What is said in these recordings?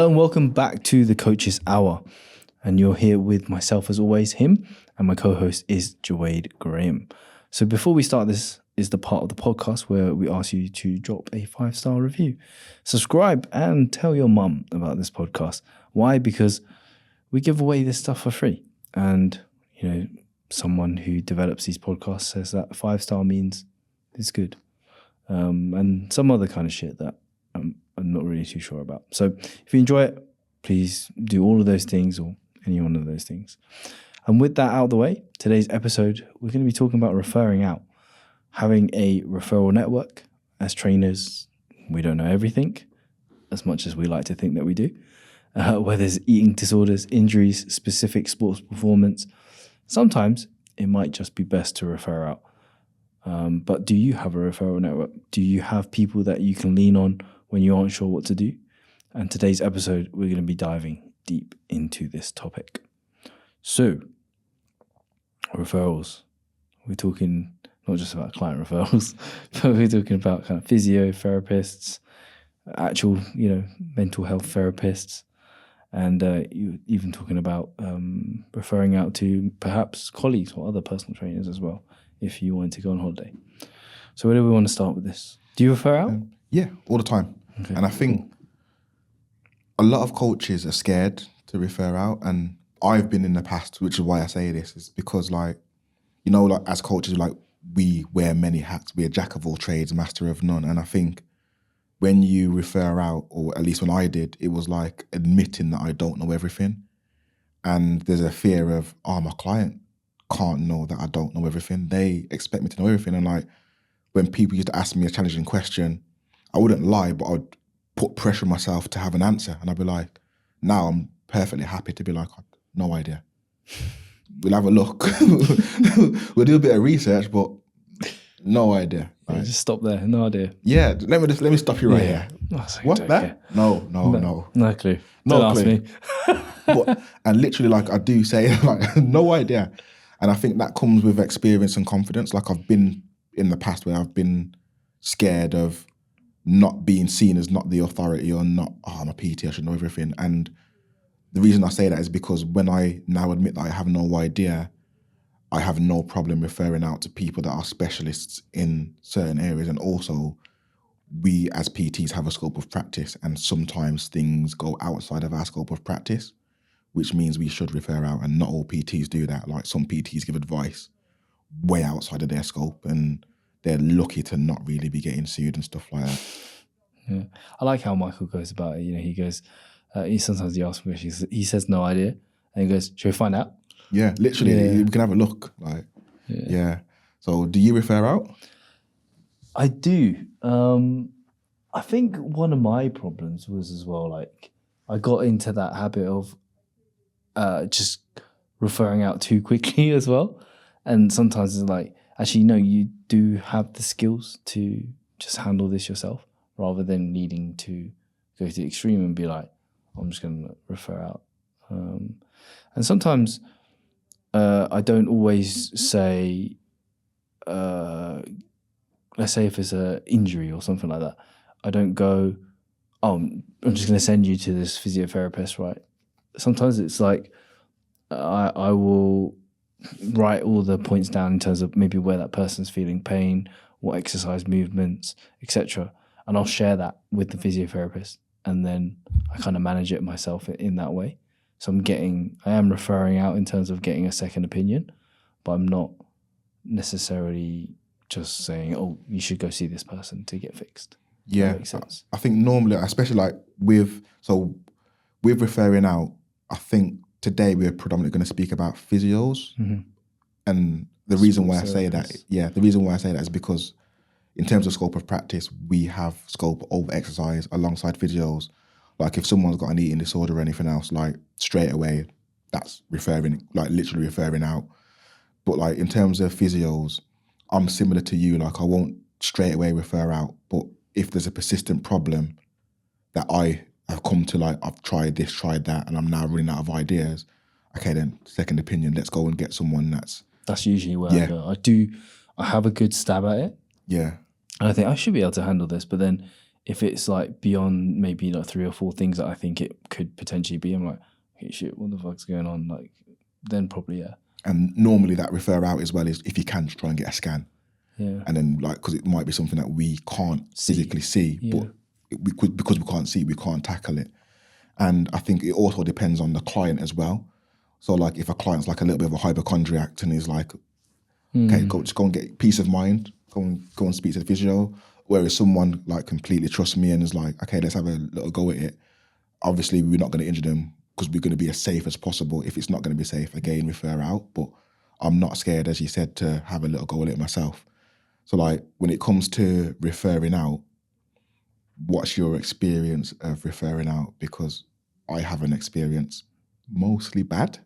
Hello and welcome back to the Coach's Hour. And you're here with myself as always, him, and my co-host is Jawade Graham. So before we start, this is the part of the podcast where we ask you to drop a 5-star review. Subscribe and tell your mum about this podcast. Why? Because we give away this stuff for free. And, you know, someone who develops these podcasts says that 5-star means it's good. And some other kind of shit that I'm not really too sure about. So if you enjoy it, please do all of those things or any one of those things. And with that out of the way, today's episode, we're going to be talking about referring out. Having a referral network. As trainers, we don't know everything, as much as we like to think that we do. Whether it's eating disorders, injuries, specific sports performance, sometimes it might just be best to refer out. But do you have a referral network? Do you have people that you can lean on when you aren't sure what to do? And today's episode, we're going to be diving deep into this topic. So, referrals. We're talking not just about client referrals, but we're talking about kind of physiotherapists, actual, mental health therapists, and you even talking about referring out to perhaps colleagues or other personal trainers as well, if you wanted to go on holiday. So where do we want to start with this? Do you refer out? Yeah, all the time. Okay, and I think a lot of coaches are scared to refer out, and I've been in the past, which is why I say this, is because as coaches, we wear many hats. We're jack of all trades, master of none. And I think when you refer out, or at least when I did, it was like admitting that I don't know everything. And there's a fear of, my client can't know that I don't know everything. They expect me to know everything. And when people used to ask me a challenging question, I wouldn't lie, but I would put pressure on myself to have an answer. And I'd be like, now I'm perfectly happy to be like, no idea. We'll have a look. We'll do a bit of research, but no idea. Right? Just stop there. No idea. Yeah, let me stop you right here. What? That? No clue. Don't ask me. And literally, I do say, no idea. And I think that comes with experience and confidence. I've been in the past where I've been scared of not being seen as not the authority or not, I'm a PT, I should know everything. And the reason I say that is because when I now admit that I have no idea, I have no problem referring out to people that are specialists in certain areas. And also, we as PTs have a scope of practice, and sometimes things go outside of our scope of practice, which means we should refer out, and not all PTs do that. Some PTs give advice way outside of their scope, and they're lucky to not really be getting sued and stuff like that. Yeah, I like how Michael goes about it. He goes, sometimes he asks me questions, he says no idea, and he goes, should we find out? Yeah, literally, we can have a look. Yeah. So, do you refer out? I do. I think one of my problems was as well, I got into that habit of just referring out too quickly as well. And sometimes it's actually, no, you do have the skills to just handle this yourself, rather than needing to go to the extreme and be like, I'm just going to refer out. And sometimes I don't always say, let's say if it's an injury or something like that, I don't go, I'm just going to send you to this physiotherapist, right? Sometimes it's I will write all the points down in terms of maybe where that person's feeling pain, what exercise movements, etc. And I'll share that with the physiotherapist, and then I kind of manage it myself in that way. So I am referring out in terms of getting a second opinion, but I'm not necessarily just saying, you should go see this person to get fixed. Yeah, that makes sense. I think normally, especially with referring out, I think today we're predominantly going to speak about physios. Mm-hmm. And the reason why I say that is because in terms of scope of practice, we have scope over exercise alongside physios. If someone's got an eating disorder or anything else, straight away, that's referring, literally referring out. But in terms of physios, I'm similar to you. I won't straight away refer out. But if there's a persistent problem that I have come to, I've tried this, tried that, and I'm now running out of ideas, okay, then second opinion, let's go and get someone That's usually where I go. I have a good stab at it. Yeah. And I think I should be able to handle this. But then If it's like beyond maybe like 3 or 4 things that I think it could potentially be, I'm like, hey, shit, what the fuck's going on? Like, then probably, yeah. And normally that refer out as well is if you can just try and get a scan. Yeah. And then like, because it might be something that we can't physically see, but because we can't see, we can't tackle it. And I think it also depends on the client as well. So like if a client's like a little bit of a hypochondriac and is like, okay, just go and get peace of mind, go and speak to the physio. Whereas someone like completely trusts me and is like, okay, let's have a little go at it. Obviously, we're not going to injure them because we're going to be as safe as possible. If it's not going to be safe, again, refer out. But I'm not scared, as you said, to have a little go at it myself. So like when it comes to referring out, what's your experience of referring out? Because I have an experience mostly bad,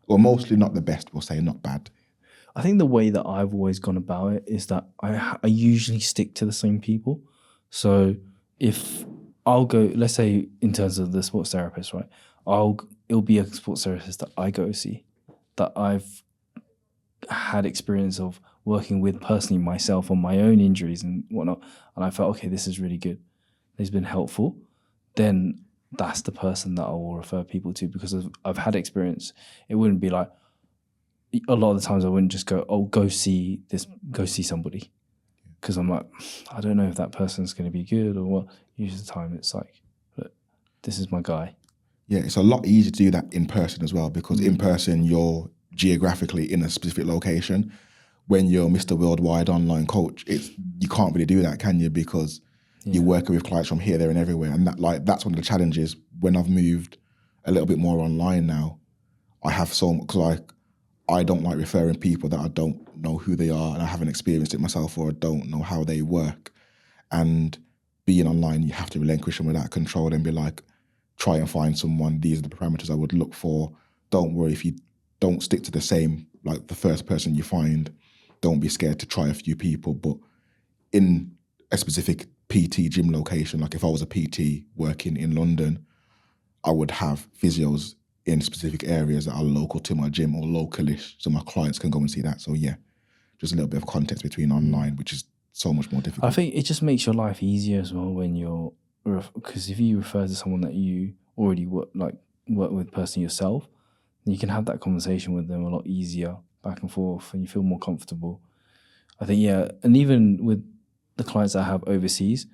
or mostly not the best, we'll say, not bad. I think the way that I've always gone about it is that I usually stick to the same people. So if I'll go, let's say in terms of the sports therapist, right? It'll be a sports therapist that I go see, that I've had experience of working with personally myself on my own injuries and whatnot. And I felt, okay, this is really good. It's been helpful. Then that's the person that I will refer people to because I've had experience. It wouldn't be like, a lot of the times I wouldn't just go, oh, go see somebody. Because I'm like, I don't know if that person's going to be good or what. Usually the time it's like, look, this is my guy. Yeah, it's a lot easier to do that in person as well because in person you're geographically in a specific location. When you're Mr. Worldwide online coach, you can't really do that, can you? Because you're working with clients from here, there, and everywhere. And that's one of the challenges when I've moved a little bit more online now. I have so much, because I don't like referring people that I don't know who they are and I haven't experienced it myself or I don't know how they work. And being online, you have to relinquish some of that control and be like, try and find someone. These are the parameters I would look for. Don't worry if you don't stick to the same, like the first person you find. Don't be scared to try a few people. But in a specific PT gym location, like if I was a PT working in London, I would have physios in specific areas that are local to my gym or localish, so my clients can go and see that. So yeah, just a little bit of context between online, which is so much more difficult. I think it just makes your life easier as well when you're, because if you refer to someone that you already work with personally yourself, then you can have that conversation with them a lot easier, back and forth, and you feel more comfortable. I think, yeah, and even with the clients that I have overseas,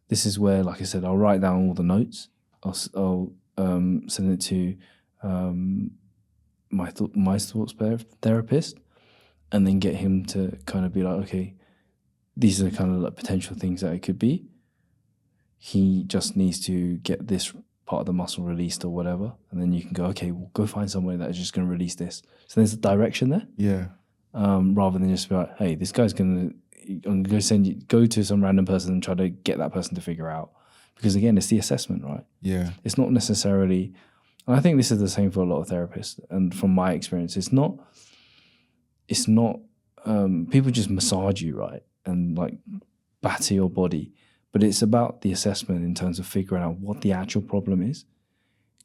this is where, like I said, I'll write down all the notes. I'll send it to my sports therapist, and then get him to kind of be like, okay, these are the kind of like potential things that it could be. He just needs to get this part of the muscle released or whatever, and then you can go, okay, well, go find somewhere that is just going to release this. So there's a direction there. Yeah. Rather than just be like, hey, this guy's I'm gonna go to some random person and try to get that person to figure out. Because again, it's the assessment, right? Yeah. It's not necessarily, and I think this is the same for a lot of therapists. And from my experience, it's not people just massage you, right? And like batter your body. But it's about the assessment in terms of figuring out what the actual problem is.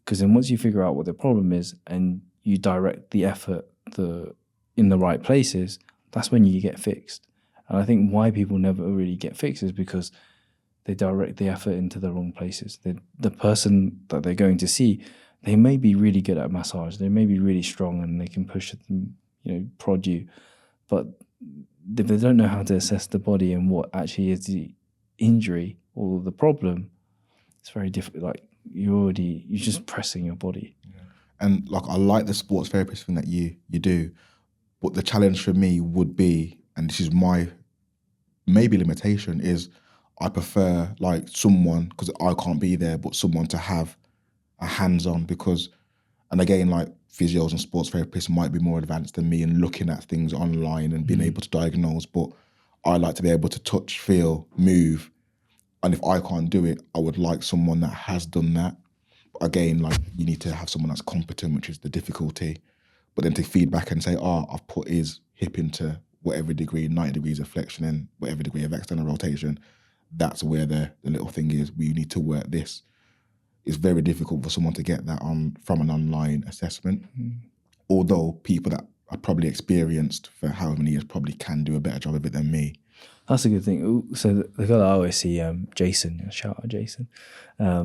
Because then once you figure out what the problem is and you direct the effort in the right places, that's when you get fixed. And I think why people never really get fixed is because they direct the effort into the wrong places. The person that they're going to see, they may be really good at massage. They may be really strong and they can push it and, prod you. But if they don't know how to assess the body and what actually is the injury or the problem, it's very difficult. Like you're just pressing your body. Yeah. And like I like the sports therapist thing that you do, but the challenge for me would be, and this is my maybe limitation, is I prefer like someone, because I can't be there, but someone to have a hands-on, because, and again, like physios and sports therapists might be more advanced than me in looking at things online and being able to diagnose, but I like to be able to touch, feel, move. And if I can't do it, I would like someone that has done that. But again, like you need to have someone that's competent, which is the difficulty. But then to feed back and say, I've put his hip into whatever degree, 90 degrees of flexion and whatever degree of external rotation, that's where the little thing is. We need to work this. It's very difficult for someone to get that from an online assessment. Although people that are probably experienced for however many years probably can do a better job of it than me. That's a good thing. Ooh, so the guy that I always see, Jason, shout out Jason,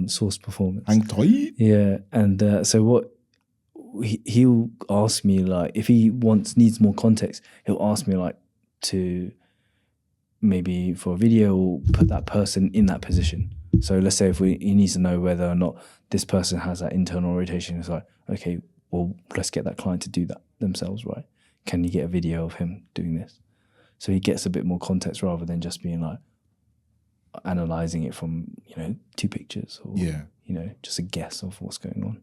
Source Performance. Hang tight. Yeah, and so what he'll ask me, like, if he needs more context, he'll ask me like to maybe for a video put that person in that position. So let's say if he needs to know whether or not this person has that internal rotation, it's like, okay, well, let's get that client to do that themselves, right? Can you get a video of him doing this? So he gets a bit more context rather than just being like analyzing it from, 2 pictures or, Yeah. Just a guess of what's going on.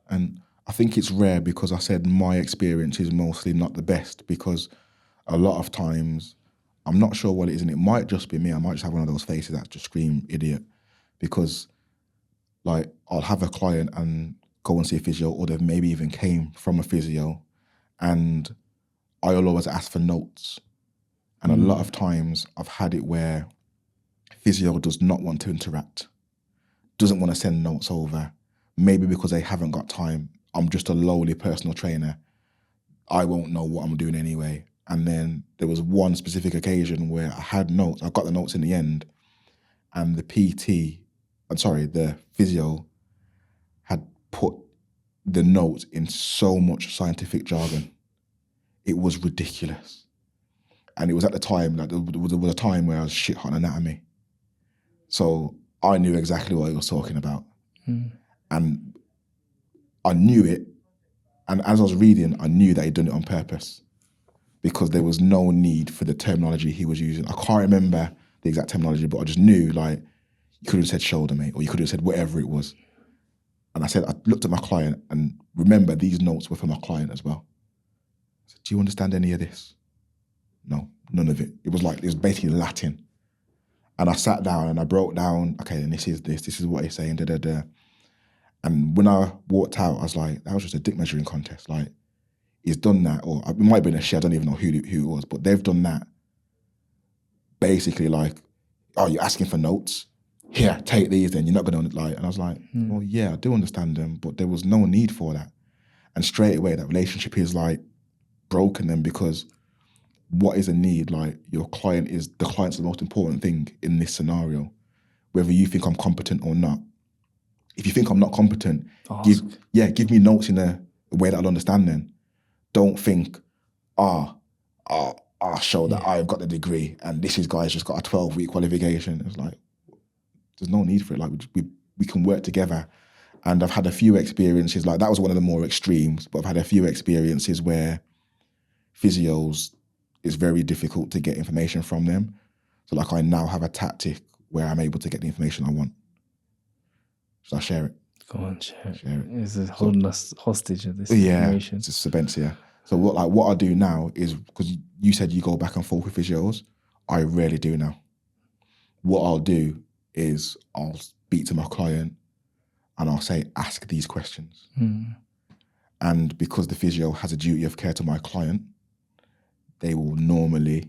And I think it's rare because I said my experience is mostly not the best, because a lot of times I'm not sure what it is, and it might just be me. I might just have one of those faces that just scream idiot, because like I'll have a client and go and see a physio, or they maybe even came from a physio, and I'll always ask for notes. And a lot of times I've had it where physio does not want to interact, doesn't want to send notes over, maybe because they haven't got time. I'm just a lowly personal trainer. I won't know what I'm doing anyway. And then there was one specific occasion where I had notes. I got the notes in the end, and the physio had put the notes in so much scientific jargon. It was ridiculous. And it was at the time, like there was a time where I was shit hot on anatomy. So I knew exactly what he was talking about. And I knew it. And as I was reading, I knew that he'd done it on purpose, because there was no need for the terminology he was using. I can't remember the exact terminology, but I just knew, like, you could have said shoulder, mate, or you could have said whatever it was. And I looked at my client, and remember, these notes were for my client as well. I said, do you understand any of this? No, none of it. It was basically Latin. And I sat down and I broke down, okay, and this is what he's saying, da-da-da. And when I walked out, I was like, that was just a dick measuring contest. Like, he's done that, or it might have been a shit, I don't even know who it was, but they've done that. Basically like, oh, you're asking for notes? Here, take these then, you're not going to, like, and I was like, well, yeah, I do understand them, but there was no need for that. And straight away, that relationship is like broken then, because what is a need? Like, the client's the most important thing in this scenario, whether you think I'm competent or not. If you think I'm not competent, give me notes in a way that I'll understand then. Don't think, I'll show that I've got the degree and this guy's just got a 12-week qualification. It's like, there's no need for it. Like, we can work together. And I've had a few experiences, like that was one of the more extremes, but I've had a few experiences where physios, it's very difficult to get information from them. So like I now have a tactic where I'm able to get the information I want. Should I share it? Go on, share it. It's holding us hostage of this information. Yeah, it's a Sabentia. So what I do now is, because you said you go back and forth with physios, I rarely do now. What I'll do is I'll speak to my client and I'll say, ask these questions. And because the physio has a duty of care to my client, they will normally,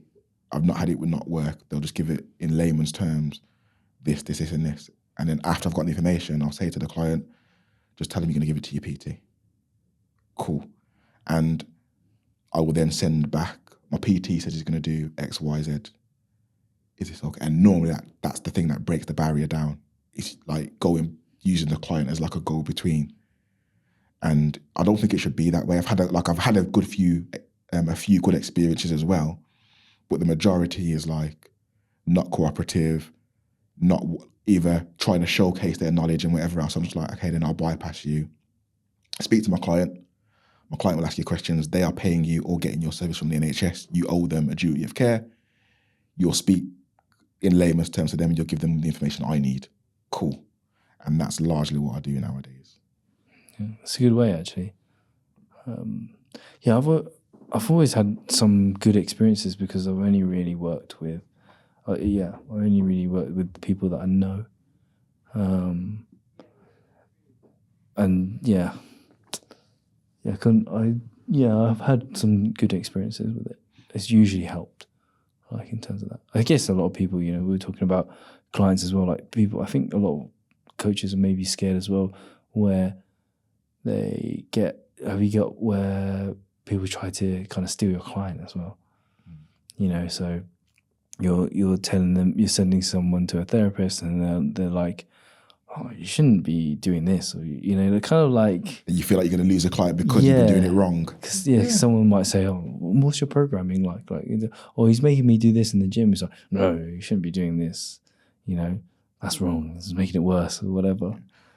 I've not had it would not work, they'll just give it in layman's terms, this, and this. And then after I've got the information, I'll say to the client, just tell him you're going to give it to your PT. Cool. And I will then send back, my PT says he's going to do X, Y, Z. Is this okay? And normally that's the thing that breaks the barrier down. It's like using the client as like a go-between. And I don't think it should be that way. I've had a few good experiences as well, but the majority is like not cooperative, not either trying to showcase their knowledge and whatever else. I'm just like, okay, then I'll bypass you. Speak to my client. My client will ask you questions. They are paying you or getting your service from the NHS. You owe them a duty of care. You'll speak in layman's terms to them and you'll give them the information I need. Cool. And that's largely what I do nowadays. Yeah, it's a good way, actually. I've always had some good experiences because I've only really worked with the people that I know. I've had some good experiences with it. It's usually helped, like in terms of that. I guess a lot of people, we were talking about clients as well, like people, I think a lot of coaches are maybe scared as well, where they where people try to kind of steal your client as well. So you're telling them, you're sending someone to a therapist, and they're like, oh, you shouldn't be doing this, or they're kind of like, You feel like you're going to lose a client because you've been doing it wrong. Because someone might say, oh, what's your programming like? Oh, he's making me do this in the gym. It's like, no, you shouldn't be doing this. That's wrong. It's making it worse or whatever.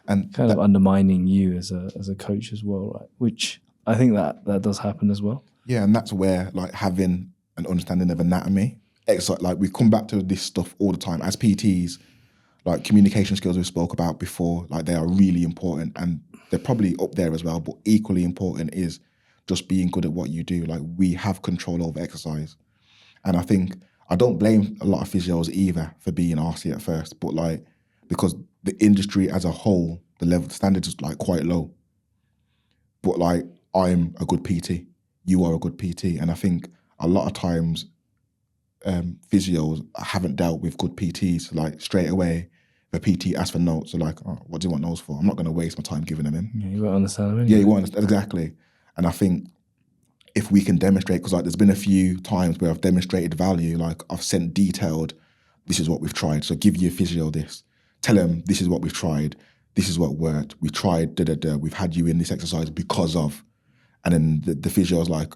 And kind of undermining you as a coach as well, right? Which I think that does happen as well. Yeah, and that's where like having an understanding of anatomy, like we come back to this stuff all the time as PTs. Like communication skills we spoke about before, like they are really important, and they're probably up there as well. But equally important is just being good at what you do. Like we have control over exercise, and I think I don't blame a lot of physios either for being arsey at first, but like because the industry as a whole, the standard is like quite low. But like I'm a good PT, you are a good PT, and I think a lot of times physios haven't dealt with good PTs. Like straight away, the PT asks for notes. They're like, oh, what do you want notes for? I'm not going to waste my time giving them in. Yeah, you won't understand them anyway. Yeah, you won't understand, exactly. And I think if we can demonstrate, because like there's been a few times where I've demonstrated value, like I've sent detailed, this is what we've tried. So give your physio this. Tell them this is what we've tried. This is what worked. We tried, we've had you in this exercise because of. And then the physio's like,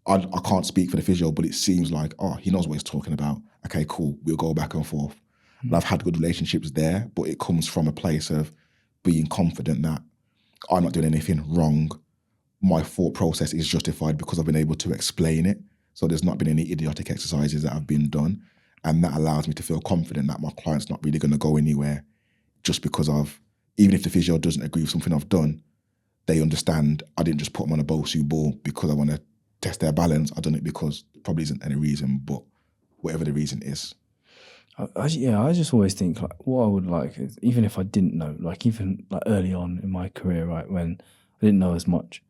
I can't speak for the physio, but it seems like, oh, he knows what he's talking about. Okay, cool. We'll go back and forth. Mm-hmm. And I've had good relationships there, but it comes from a place of being confident that I'm not doing anything wrong. My thought process is justified because I've been able to explain it. So there's not been any idiotic exercises that have been done. And that allows me to feel confident that my client's not really going to go anywhere just because of, even if the physio doesn't agree with something I've done, they understand I didn't just put them on a Bosu ball because I want to test their balance. I've done it because there probably isn't any reason, but whatever the reason is. I just always think like what I would like is, even if I didn't know, like even like early on in my career, right, when I didn't know as much,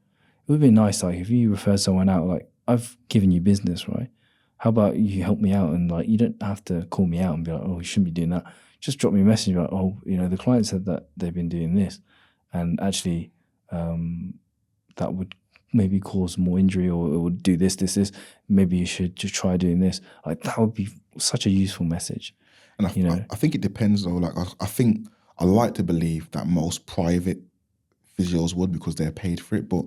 it would be nice like if you refer someone out, like I've given you business, right? How about you help me out, and like you don't have to call me out and be like, oh, you shouldn't be doing that. Just drop me a message like, oh, the client said that they've been doing this, and actually that would maybe cause more injury, or it would do this. Maybe you should just try doing this. Like that would be such a useful message. And I think it depends though. Like I think I like to believe that most private physios would because they're paid for it. But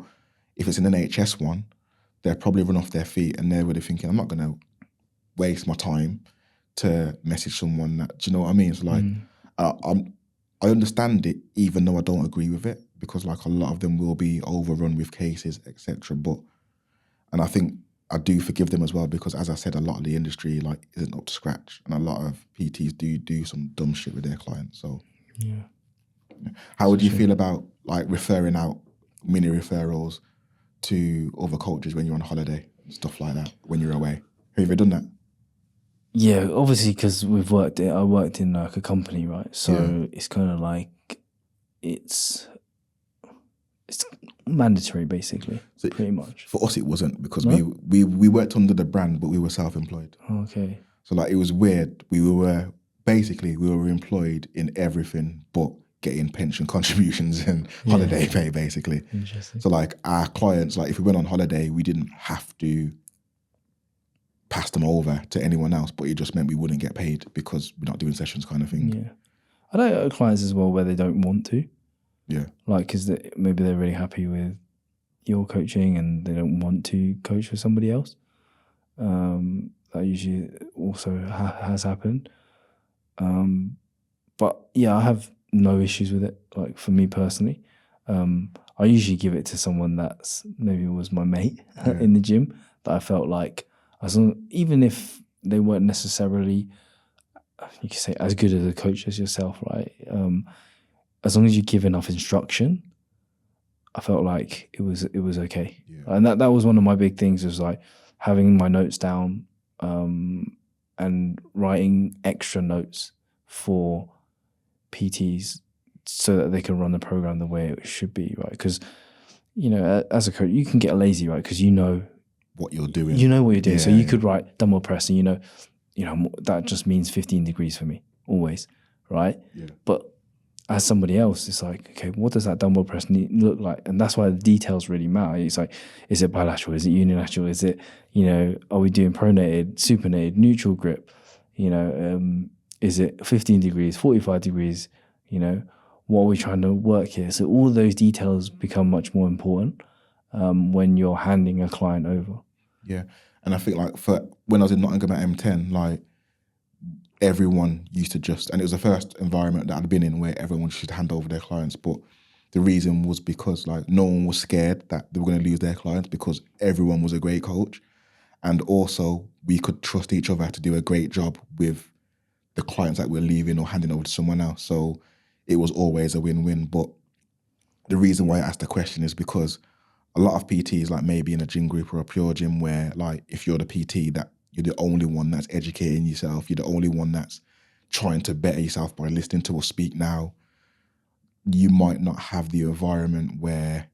if it's an NHS one, they'll probably run off their feet and they're really thinking, I'm not going to waste my time to message someone that, do you know what I mean? It's like, I understand it even though I don't agree with it, because like a lot of them will be overrun with cases, etc. And I think I do forgive them as well because, as I said, a lot of the industry like isn't up to scratch, and a lot of PTs do some dumb shit with their clients. So, how would you feel about like referring out mini referrals to other coaches when you're on holiday, stuff like that, when you're away? Have you ever done that? Yeah, obviously because I worked in like a company, right? So it's kind of like it's mandatory, basically, so pretty much. For us, it wasn't because we worked under the brand, but we were self-employed. Okay. So like it was weird. We were employed in everything but getting pension contributions and holiday pay, basically. Interesting. So like our clients, like if we went on holiday, we didn't have to pass them over to anyone else, but it just meant we wouldn't get paid because we're not doing sessions, kind of thing. Yeah. I know clients as well where they don't want to. Yeah. Like, because maybe they're really happy with your coaching and they don't want to coach for somebody else. That usually also has happened. But yeah, I have no issues with it. Like for me personally, I usually give it to someone that's maybe was my mate in the gym that I felt like, even if they weren't necessarily, you could say, as good as a coach as yourself, right? As long as you give enough instruction, I felt like it was okay. Yeah. And that was one of my big things, was like having my notes down and writing extra notes for PTs so that they can run the program the way it should be, right? Because, as a coach, you can get lazy, right? Because you know what you're doing. You know what you're doing. So you could write dumbbell press and that just means 15 degrees for me, always, right? Yeah. But as somebody else, it's like, okay, what does that dumbbell press look like? And that's why the details really matter. It's like, is it bilateral? Is it unilateral? Is it, are we doing pronated, supinated, neutral grip? Is it 15 degrees, 45 degrees? What are we trying to work here? So all those details become much more important when you're handing a client over. Yeah. And I think like for when I was in Nottingham at M10, like everyone used to and it was the first environment that I'd been in where everyone should hand over their clients. But the reason was because like no one was scared that they were going to lose their clients because everyone was a great coach. And also we could trust each other to do a great job with the clients that we're leaving or handing over to someone else. So it was always a win-win. But the reason why I asked the question is because a lot of PTs, like maybe in a gym group or a pure gym where like if you're the PT that you're the only one that's educating yourself, you're the only one that's trying to better yourself by listening to us speak now, you might not have the environment where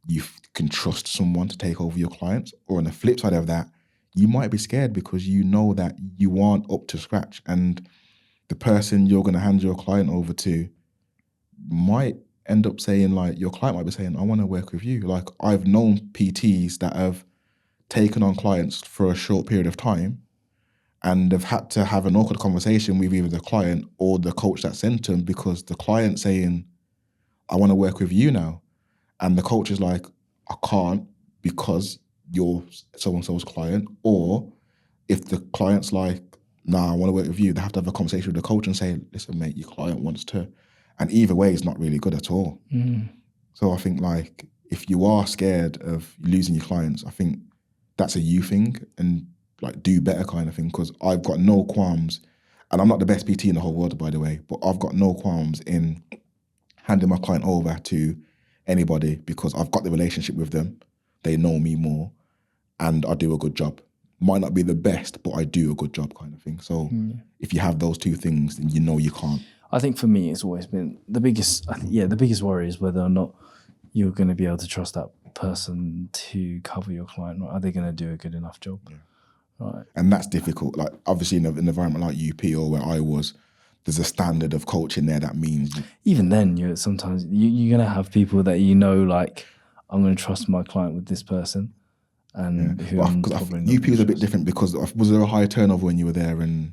you can trust someone to take over your clients. Or on the flip side of that, you might be scared because you know that you aren't up to scratch and the person you're going to hand your client over to might end up saying like, your client might be saying, I want to work with you. Like I've known PTs that have taken on clients for a short period of time and they've had to have an awkward conversation with either the client or the coach that sent them because the client's saying, I want to work with you now. And the coach is like, I can't because you're so-and-so's client. Or if the client's like, nah, I want to work with you, they have to have a conversation with the coach and say, listen, mate, your client wants to. And either way is not really good at all. Mm. So I think like, if you are scared of losing your clients, I think that's a you thing and like do better kind of thing. Because I've got no qualms, and I'm not the best PT in the whole world, by the way, but I've got no qualms in handing my client over to anybody because I've got the relationship with them. They know me more and I do a good job. Might not be the best, but I do a good job kind of thing. So if you have those two things, then you know you can't. I think for me, it's always been the biggest worry is whether or not you're going to be able to trust that person to cover your client. Are they going to do a good enough job? Yeah. Right. And that's difficult. Like obviously in an environment like UP or where I was, there's a standard of coaching there that means... Even then, you're going to have people that like, I'm going to trust my client with this person. And who I'm probably not UP was a bit different because was there a high turnover when you were there? And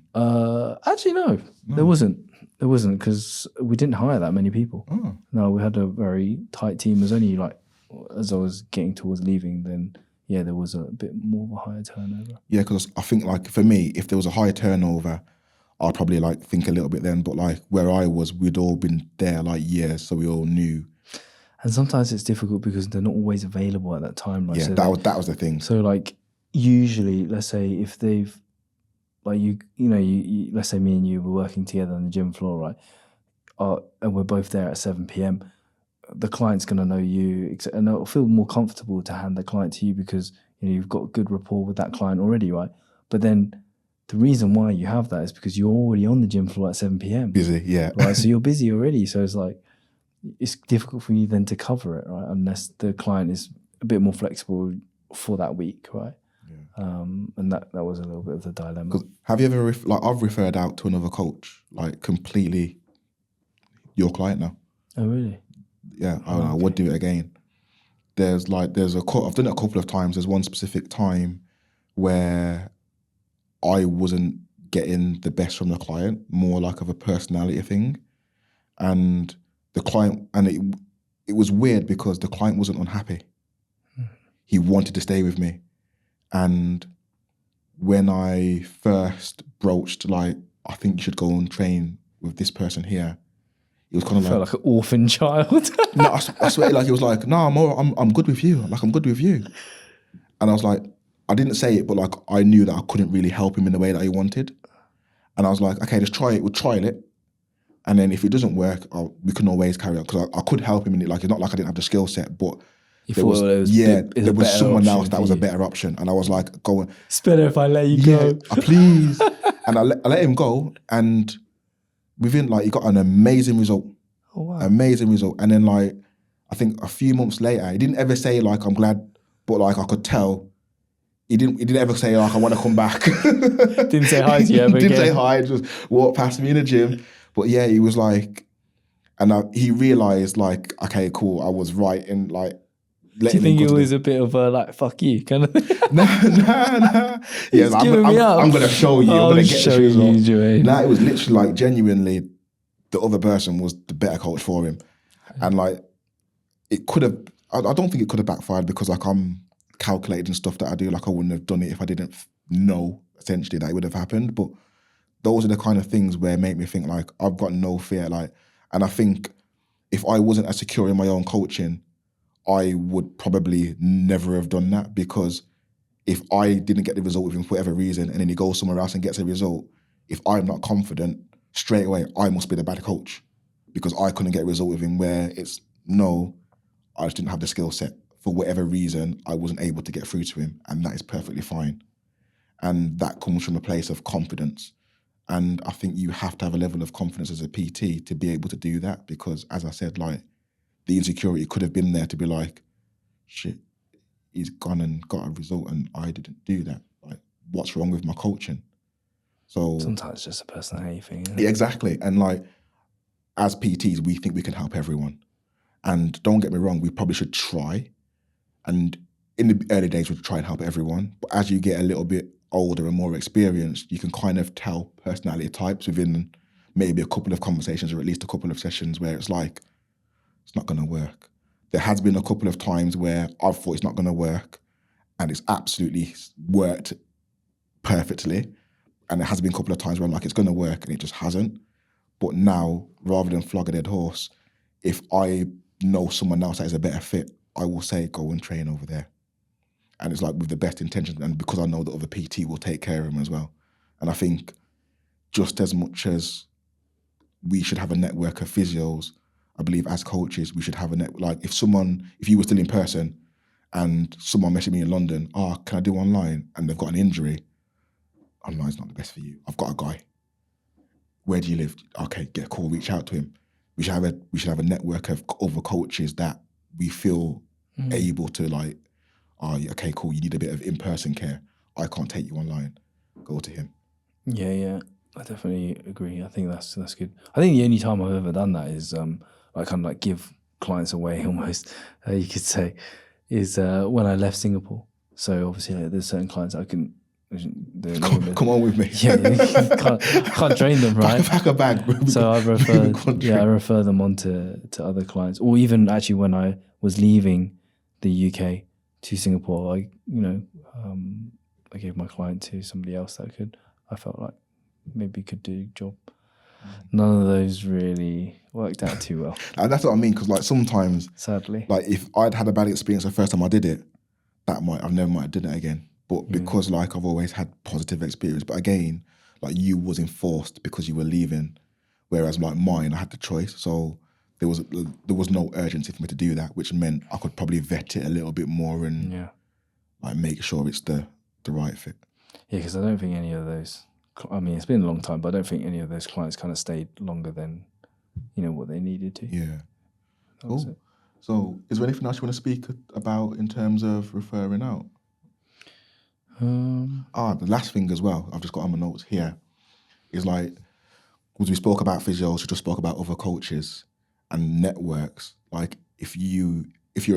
actually, no, there wasn't. There wasn't because we didn't hire that many people. Oh. No, we had a very tight team. It was only like as I was getting towards leaving, then there was a bit more of a higher turnover. Yeah, because I think like for me, if there was a high turnover, I'd probably like think a little bit then. But like where I was, we'd all been there like years, so we all knew. And sometimes it's difficult because they're not always available at that time, right? Yeah, so that was the thing. So like usually, let's say if they've like you let's say me and you were working together on the gym floor, right? And we're both there at 7 p.m. The client's going to know you, and it'll feel more comfortable to hand the client to you because you've got good rapport with that client already, right? But then the reason why you have that is because you're already on the gym floor at 7 p.m. Busy, yeah. Right, so you're busy already. So it's like it's difficult for you then to cover it, right? Unless the client is a bit more flexible for that week, right? And that was a little bit of the dilemma. Have you ever I've referred out to another coach, like completely your client now? Oh really? Yeah, I would do it again. I've done it a couple of times. There's one specific time where I wasn't getting the best from the client, more like of a personality thing, and the client, and it was weird because the client wasn't unhappy. He wanted to stay with me. And when I first broached, like, I think you should go and train with this person here, it was kind of felt like an orphan child. No, I swear, like, it was like, no, I'm good with you. Like, I'm good with you. And I was like, I didn't say it, but like, I knew that I couldn't really help him in the way that he wanted. And I was like, okay, just try it. We'll trial it. And then if it doesn't work, we can always carry on. Because I could help him in it. Like, it's not like I didn't have the skill set, but there was someone else that was a better option. And I was like, go on. It's better if I let you go. Please. And I let him go. And within, like, he got an amazing result. Oh, wow. Amazing result. And then, like, I think a few months later, he didn't ever say, like, I'm glad, but, like, I could tell. He didn't ever say, like, I want to come back. Didn't say hi to you ever again. Didn't say hi, just walked past me in the gym. But yeah, he was like, and he realised, like, okay, cool, I was right in, like, Do you think it was a bit of a like fuck you kind of? Nah. Yeah, He's giving me up. I'm gonna show you. I'm gonna get show you, Joanne. Nah, it was literally like genuinely, the other person was the better coach for him, and like it could have. I don't think it could have backfired because like I'm calculated and stuff that I do. Like I wouldn't have done it if I didn't know essentially that it would have happened. But those are the kind of things where make me think like I've got no fear. Like, and I think if I wasn't as secure in my own coaching, I would probably never have done that, because if I didn't get the result with him for whatever reason and then he goes somewhere else and gets a result, if I'm not confident, straight away, I must be the bad coach because I couldn't get a result with him, where it's no, I just didn't have the skill set. For whatever reason, I wasn't able to get through to him, and that is perfectly fine. And that comes from a place of confidence. And I think you have to have a level of confidence as a PT to be able to do that, because as I said, like, the insecurity could have been there to be like, shit, he's gone and got a result and I didn't do that. Like, what's wrong with my coaching? So sometimes it's just a personality thing. Isn't it? Yeah, exactly. And like, as PTs, we think we can help everyone. And don't get me wrong, we probably should try. And in the early days, we'd try and help everyone. But as you get a little bit older and more experienced, you can kind of tell personality types within maybe a couple of conversations or at least a couple of sessions where it's like, it's not going to work. There has been a couple of times where I've thought it's not going to work and it's absolutely worked perfectly. And there has been a couple of times where I'm like, it's going to work and it just hasn't. But now, rather than flog a dead horse, if I know someone else that is a better fit, I will say, go and train over there. And it's like with the best intentions, and because I know that other PT will take care of him as well. And I think just as much as we should have a network of physios, I believe as coaches, we should have a network. Like if you were still in person and someone messaged me in London, can I do online? And they've got an injury, online's not the best for you. I've got a guy. Where do you live? Okay, get a call, reach out to him. We should have a network of other coaches that we feel able to like, okay, cool, you need a bit of in-person care. I can't take you online. Go to him. Yeah. I definitely agree. I think that's good. I think the only time I've ever done that is I kind of like give clients away almost, you could say, is when I left Singapore. So obviously there's certain clients I can... Come on with me. Yeah, can't train them, right? Pack a bag. So I refer them on to other clients. Or even actually when I was leaving the UK to Singapore, I gave my client to somebody else that I felt like maybe could do the job. None of those really worked out too well. And that's what I mean, because like sometimes, sadly, like if I'd had a bad experience the first time I did it, I've never might have done it again. But because like I've always had positive experience, but again, like you was enforced because you were leaving, whereas like mine, I had the choice. So there was no urgency for me to do that, which meant I could probably vet it a little bit more and like make sure it's the right fit. Yeah, because I don't think any of those. I mean, it's been a long time, but I don't think any of those clients kind of stayed longer than, what they needed to. Yeah. Cool. So is there anything else you want to speak about in terms of referring out? The last thing as well, I've just got on my notes here, is like, because we spoke about physios, we just spoke about other coaches and networks. Like if you're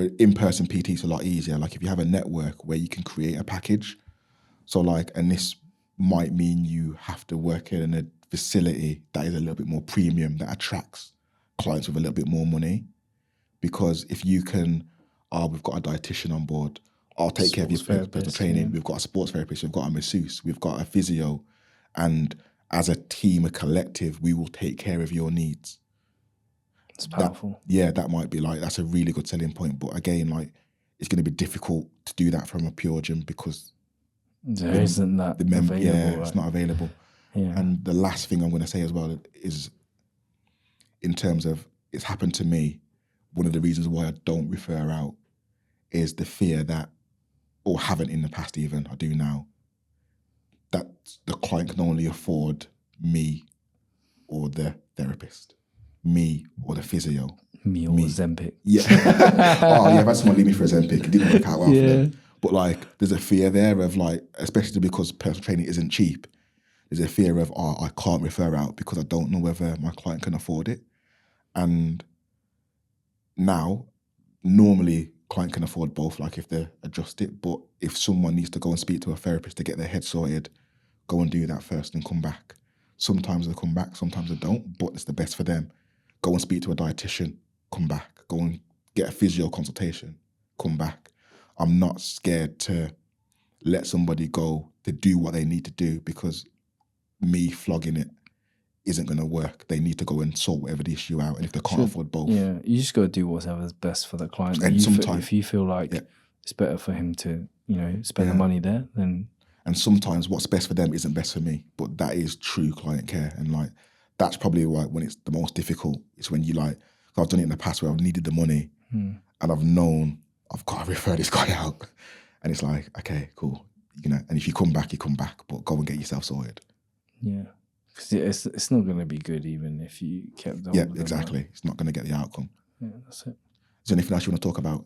an in-person PT, it's a lot easier. Like if you have a network where you can create a package. So like, and this might mean you have to work in a facility that is a little bit more premium, that attracts clients with a little bit more money. Because if you can, we've got a dietitian on board, I'll take care of your personal training. Yeah. We've got a sports therapist, we've got a masseuse, we've got a physio. And as a team, a collective, we will take care of your needs. It's powerful. That might be like, that's a really good selling point. But again, like, it's going to be difficult to do that from a pure gym because there isn't that available. Yeah, right? It's not available. Yeah. And the last thing I'm going to say as well is, in terms of, it's happened to me, one of the reasons why I don't refer out is the fear that, or haven't in the past even, I do now, that the client can only afford me or the therapist, me or the physio. Me or Ozempic. Yeah. I've had someone leave me for Ozempic. It didn't work out well for them. But like, there's a fear there of like, especially because personal training isn't cheap, there's a fear of, I can't refer out because I don't know whether my client can afford it. And now, normally, client can afford both, like if they adjust it. But if someone needs to go and speak to a therapist to get their head sorted, go and do that first and come back. Sometimes they come back, sometimes they don't, but it's the best for them. Go and speak to a dietitian, come back. Go and get a physio consultation, come back. I'm not scared to let somebody go to do what they need to do, because me flogging it isn't going to work. They need to go and sort whatever the issue out. And if they can't afford both. Yeah, you just got to do whatever's best for the client. And sometimes, if you feel like it's better for him to, spend the money there, then... And sometimes what's best for them isn't best for me. But that is true client care. And like, that's probably why when it's the most difficult, it's when you like, I've done it in the past where I've needed the money and I've known I've got to refer this guy out. And it's like, okay, cool. And if you come back, but go and get yourself sorted. Yeah. Because it's not going to be good even if you kept the Yeah, exactly. It's not going to get the outcome. Yeah, that's it. Is there anything else you want to talk about?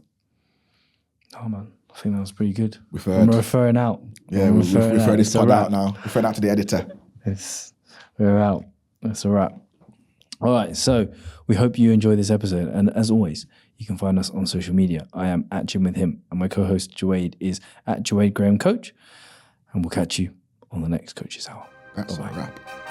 Oh, man. I think that was pretty good. I'm referring out. Yeah, we've referred this pod out now. Referring out to the editor. We're out. That's a wrap. All right, so we hope you enjoy this episode. And as always, you can find us on social media. I am at Gym with him, and my co-host Jawade is at Jawade Graham Coach. And we'll catch you on the next Coach's Hour. That's a wrap.